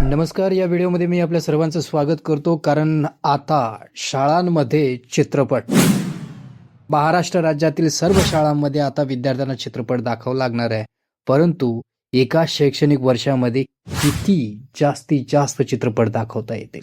नमस्कार. या व्हिडिओमध्ये मी आपल्या सर्वांचं स्वागत करतो, कारण आता शाळांमध्ये चित्रपट, महाराष्ट्र राज्यातील सर्व शाळांमध्ये आता विद्यार्थ्यांना चित्रपट दाखवावा लागणार आहे. परंतु एका शैक्षणिक वर्षामध्ये किती जास्तीत जास्त चित्रपट दाखवता येतील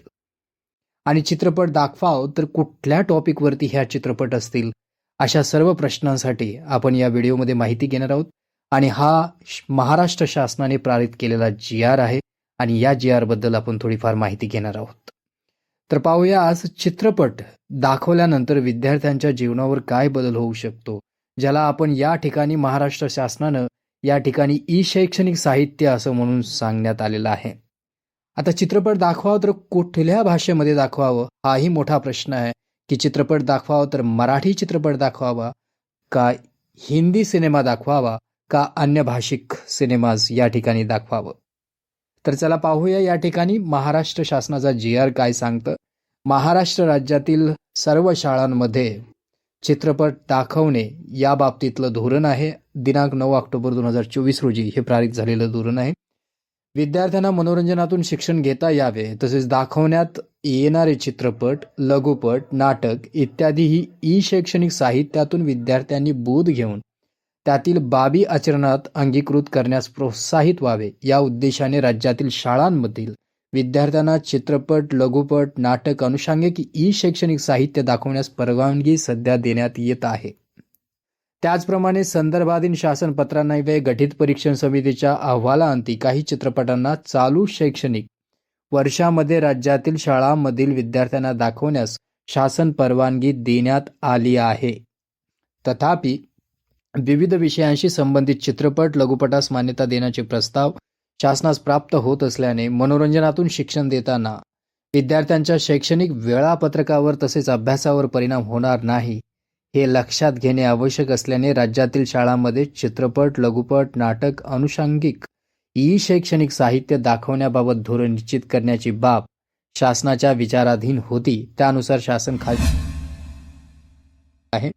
आणि चित्रपट दाखवाव तर कुठल्या टॉपिकवरती ह्या चित्रपट असतील, अशा सर्व प्रश्नांसाठी आपण या व्हिडिओमध्ये माहिती घेणार आहोत. आणि हा महाराष्ट्र शासनाने पारित केलेला GR आहे आणि या GR बद्दल आपण थोडीफार माहिती घेणार आहोत. तर पाहूया आज चित्रपट दाखवल्यानंतर विद्यार्थ्यांच्या जीवनावर काय बदल होऊ शकतो, ज्याला आपण या ठिकाणी महाराष्ट्र शासनानं या ठिकाणी शैक्षणिक साहित्य असं म्हणून सांगण्यात आलेलं आहे. आता चित्रपट दाखवावं तर कुठल्या भाषेमध्ये दाखवावं हाही मोठा प्रश्न आहे, की चित्रपट दाखवावं तर मराठी चित्रपट दाखवावा का हिंदी सिनेमा दाखवावा का अन्य भाषिक सिनेमाज या ठिकाणी दाखवावं. तर चला पाहूया या ठिकाणी महाराष्ट्र शासनाचा GR काय सांगतं. महाराष्ट्र राज्यातील सर्व शाळांमध्ये चित्रपट दाखवणे या बाबतीतलं धोरण आहे. दिनांक 9 ऑक्टोबर 2024 रोजी हे पारित झालेलं धोरण आहे. विद्यार्थ्यांना मनोरंजनातून शिक्षण घेता यावे तसेच दाखवण्यात येणारे चित्रपट, लघुपट, नाटक इत्यादी ही शैक्षणिक साहित्यातून विद्यार्थ्यांनी बोध घेऊन त्यातील बाबी आचरणात अंगीकृत करण्यास प्रोत्साहित व्हावे, या उद्देशाने राज्यातील शाळांमधील विद्यार्थ्यांना चित्रपट, लघुपट, नाटक, अनुषंगिक शैक्षणिक साहित्य दाखवण्यास परवानगी सध्या देण्यात येत आहे. त्याचप्रमाणे संदर्भाधीन शासन पत्रान्वये गठीत परीक्षण समितीच्या अहवालाअंती काही चित्रपटांना चालू शैक्षणिक वर्षामध्ये राज्यातील शाळांमधील विद्यार्थ्यांना दाखवण्यास शासन परवानगी देण्यात आली आहे. तथापि विविध विषयांशी संबंधित चित्रपट, लघुपटास मान्यता देण्याचे प्रस्ताव शासनास प्राप्त होत असल्याने मनोरंजनातून शिक्षण देताना विद्यार्थ्यांच्या शैक्षणिक वेळापत्रकावर तसेच अभ्यासावर परिणाम होणार नाही, हे लक्षात घेणे आवश्यक असल्याने राज्यातील शाळांमध्ये चित्रपट, लघुपट, नाटक, अनुषंगिक शैक्षणिक साहित्य दाखवण्याबाबत धोरण निश्चित करण्याची बाब शासनाच्या विचाराधीन होती. त्यानुसार शासन खाली आहे.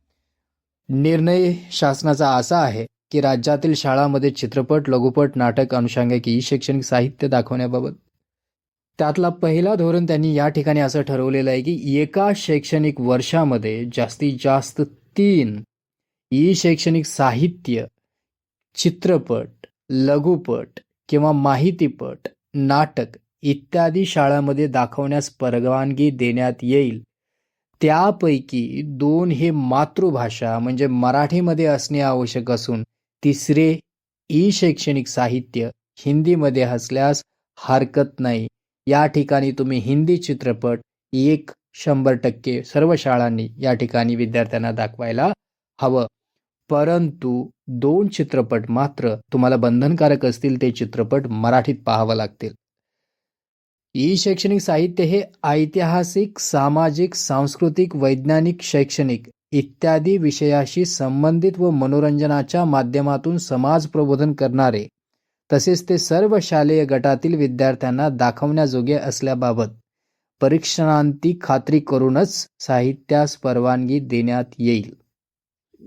निर्णय शासनाचा असा आहे की राज्यातील शाळांमध्ये चित्रपट, लघुपट, नाटक, अनुषंगिक शैक्षणिक साहित्य दाखवण्याबाबत त्यातला पहिला धोरण त्यांनी या ठिकाणी असं ठरवलेलं आहे की एका शैक्षणिक वर्षामध्ये जास्तीत जास्त 3 शैक्षणिक साहित्य, चित्रपट, लघुपट किंवा माहितीपट, नाटक इत्यादी शाळांमध्ये दाखवण्यास परवानगी देण्यात येईल. त्यापैकी 2 हे मातृभाषा म्हणजे मराठीमध्ये असणे आवश्यक असून तिसरे शैक्षणिक साहित्य हिंदीमध्ये असल्यास हरकत नाही. या ठिकाणी तुम्ही हिंदी चित्रपट 100% सर्व शाळांनी या ठिकाणी विद्यार्थ्यांना दाखवायला हवं. परंतु 2 चित्रपट मात्र तुम्हाला बंधनकारक असतील, ते चित्रपट मराठीत पाहावं लागतील. शैक्षणिक साहित्य हे ऐतिहासिक, सामाजिक, सांस्कृतिक, वैज्ञानिक, शैक्षणिक इत्यादी विषयाशी संबंधित व मनोरंजनाच्या माध्यमातून समाज प्रबोधन करणारे तसेच ते सर्व शालेय गटातील विद्यार्थ्यांना दाखवण्याजोगे असल्याबाबत परीक्षणांती खात्री करूनच साहित्यास परवानगी देण्यात येईल.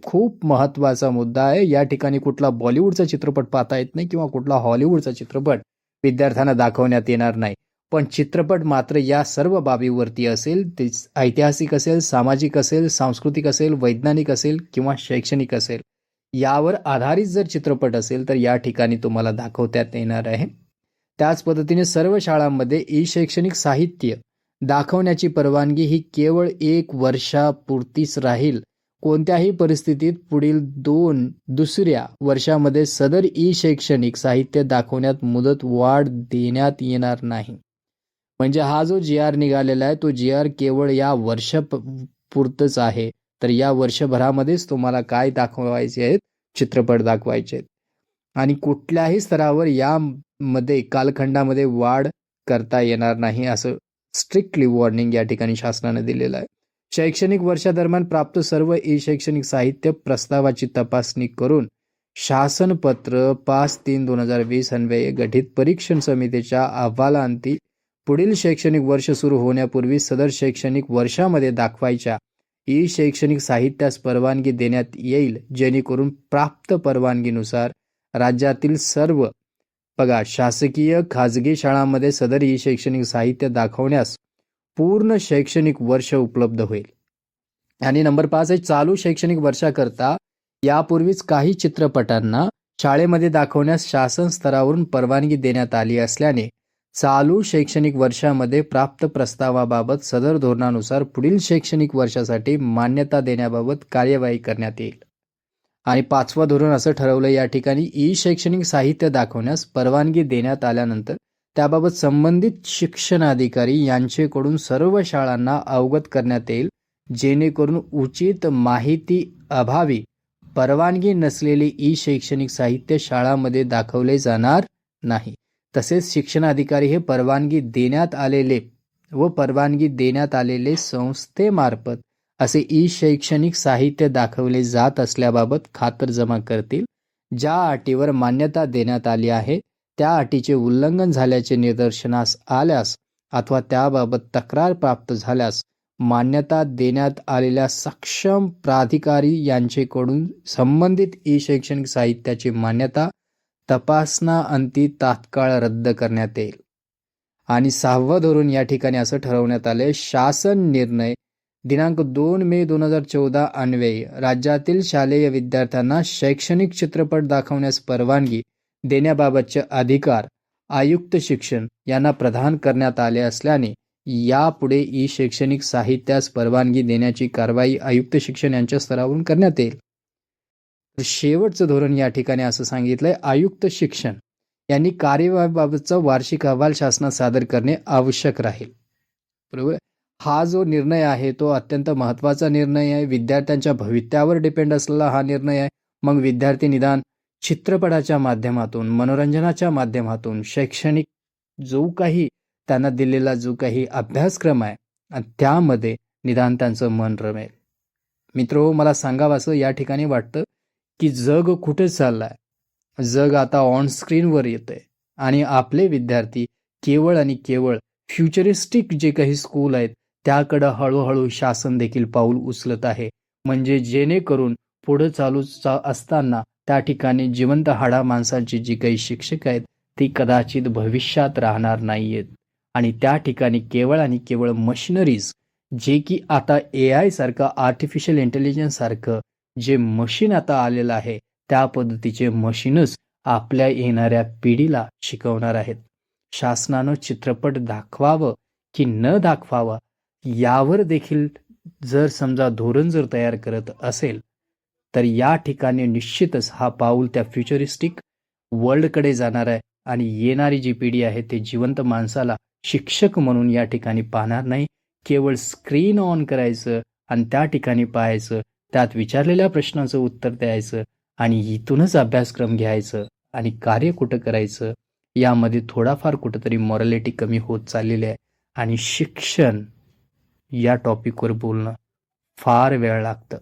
खूप महत्त्वाचा मुद्दा आहे. या ठिकाणी कुठला बॉलिवूडचा चित्रपट पाहता येत नाही किंवा कुठला हॉलिवूडचा चित्रपट विद्यार्थ्यांना दाखवण्यात येणार नाही. पण चित्रपट मात्र या सर्व बाबीवरती असेल. ते ऐतिहासिक असेल, सामाजिक असेल, सांस्कृतिक असेल, वैज्ञानिक असेल किंवा शैक्षणिक असेल, यावर आधारित जर चित्रपट असेल तर या ठिकाणी तुम्हाला दाखवण्यात येणार आहे. त्याच पद्धतीने सर्व शाळांमध्ये शैक्षणिक साहित्य दाखवण्याची परवानगी ही केवळ 1 वर्षापुरतीच राहील. कोणत्याही परिस्थितीत पुढील दुसऱ्या वर्षामध्ये सदर शैक्षणिक साहित्य दाखवण्यात मुदत वाढ देण्यात येणार नाही. म्हणजे हा जो GR निघालेला आहे तो GR केवळ या पुरतच आहे. तर या वर्षभरामध्येच तुम्हाला काय दाखवायचे आहेत, चित्रपट दाखवायचे आहेत आणि कुठल्याही स्तरावर यामध्ये कालखंडामध्ये वाढ करता येणार नाही, असं स्ट्रिक्टली वॉर्निंग या ठिकाणी शासनाने दिलेलं आहे. शैक्षणिक वर्षादरम्यान प्राप्त सर्व शैक्षणिक साहित्य प्रस्तावाची तपासणी करून शासनपत्र 5/3/2020 अन्वये गठीत परीक्षण समितीच्या अहवालाअंती पुढील शैक्षणिक वर्ष सुरू होण्यापूर्वी सदर शैक्षणिक वर्षामध्ये दाखवायच्या शैक्षणिक साहित्यास परवानगी देण्यात येईल, जेणेकरून प्राप्त परवानगीनुसार राज्यातील सर्व बघा, शासकीय खाजगी शाळांमध्ये सदर ई शैक्षणिक साहित्य दाखवण्यास पूर्ण शैक्षणिक वर्ष उपलब्ध होईल. आणि नंबर 5 आहे, चालू शैक्षणिक वर्षाकरता यापूर्वीच काही चित्रपटांना शाळेमध्ये दाखवण्यास शासन स्तरावरून परवानगी देण्यात आली असल्याने चालू शैक्षणिक वर्षामध्ये प्राप्त प्रस्तावाबाबत सदर धोरणानुसार पुढील शैक्षणिक वर्षासाठी मान्यता देण्याबाबत कार्यवाही करण्यात येईल. आणि 5वं धोरण असं ठरवलं या ठिकाणी, ई शैक्षणिक साहित्य दाखवण्यास परवानगी देण्यात आल्यानंतर त्याबाबत संबंधित शिक्षणाधिकारी यांचेकडून सर्व शाळांना अवगत करण्यात येईल, जेणेकरून उचित माहिती अभावी परवानगी नसलेले ई शैक्षणिक साहित्य शाळांमध्ये दाखवले जाणार नाही. तसेच शिक्षणाधिकारी हे परवानगी देण्यात आलेले संस्थेमार्फत असे ई शैक्षणिक साहित्य दाखवले जात असल्याबाबत खातरजमा करतील. ज्या अटीवर मान्यता देण्यात आली आहे त्या अटीचे उल्लंघन झाल्याचे निदर्शनास आल्यास अथवा त्याबाबत तक्रार प्राप्त झाल्यास मान्यता देण्यात आलेल्या सक्षम प्राधिकारी यांचेकडून संबंधित ई शैक्षणिक साहित्याची मान्यता तपासण्याअंती तात्काळ रद्द करण्यात येईल. आणि 6वं धोरण या ठिकाणी असं ठरवण्यात आले, शासन निर्णय दिनांक 2 मे 2014 अन्वये राज्यातील शालेय विद्यार्थ्यांना शैक्षणिक चित्रपट दाखवण्यास परवानगी देण्याबाबतचे अधिकार आयुक्त शिक्षण यांना प्रदान करण्यात आले असल्याने यापुढे ई शैक्षणिक साहित्यास परवानगी देण्याची कारवाई आयुक्त शिक्षण यांच्या स्तरावरून करण्यात येईल. शेवटचं धोरण या ठिकाणी असं सांगितलंय, आयुक्त शिक्षण यांनी कार्यवाहीबाबतचा वार्षिक अहवाल शासनात सादर करणे आवश्यक राहील. बरोबर. हा जो निर्णय आहे तो अत्यंत महत्त्वाचा निर्णय आहे. विद्यार्थ्यांच्या भवितव्यावर डिपेंड असलेला हा निर्णय आहे. मग विद्यार्थी निदान चित्रपटाच्या माध्यमातून, मनोरंजनाच्या माध्यमातून शैक्षणिक जो काही त्यांना दिलेला जो काही अभ्यासक्रम आहे आणि त्यामध्ये निदान त्यांचं मन रमेल. मित्रो, मला सांगावंसं या ठिकाणी वाटतं की जग कुठे चाललंय. जग आता ऑन स्क्रीनवर येतंय आणि आपले विद्यार्थी केवळ आणि केवळ फ्युचरिस्टिक जे काही स्कूल आहेत त्याकडं हळूहळू शासन देखील पाऊल उचलत आहे. म्हणजे जेणेकरून पुढे चालू असताना त्या ठिकाणी जिवंत हाडा माणसांची जी काही शिक्षक आहेत ती कदाचित भविष्यात राहणार नाहीयेत आणि त्या ठिकाणी केवळ आणि केवळ मशिनरीज, जे की आता AI सारखं, आर्टिफिशियल इंटेलिजन्स सारखं जे मशीन आता आलेलं आहे त्या पद्धतीचे मशीनच आपल्या येणाऱ्या पिढीला शिकवणार आहेत. शासनानं चित्रपट दाखवावं की न दाखवावं यावर देखील जर समजा धोरण जर तयार करत असेल तर या ठिकाणी निश्चितच हा पाऊल त्या फ्युचरिस्टिक वर्ल्डकडे जाणार आहे आणि येणारी जी पिढी आहे ते जिवंत माणसाला शिक्षक म्हणून या ठिकाणी पाहणार नाही. केवळ स्क्रीन ऑन करायचं आणि त्या ठिकाणी पाहायचं, त्यात विचारलेल्या प्रश्नाचं उत्तर द्यायचं आणि इथूनच अभ्यासक्रम घ्यायचं आणि कार्य कुठं करायचं यामध्ये थोडाफार कुठंतरी मॉरॅलिटी कमी होत चाललेली आहे. आणि शिक्षण या टॉपिकवर बोलणं फार वेळ लागतं.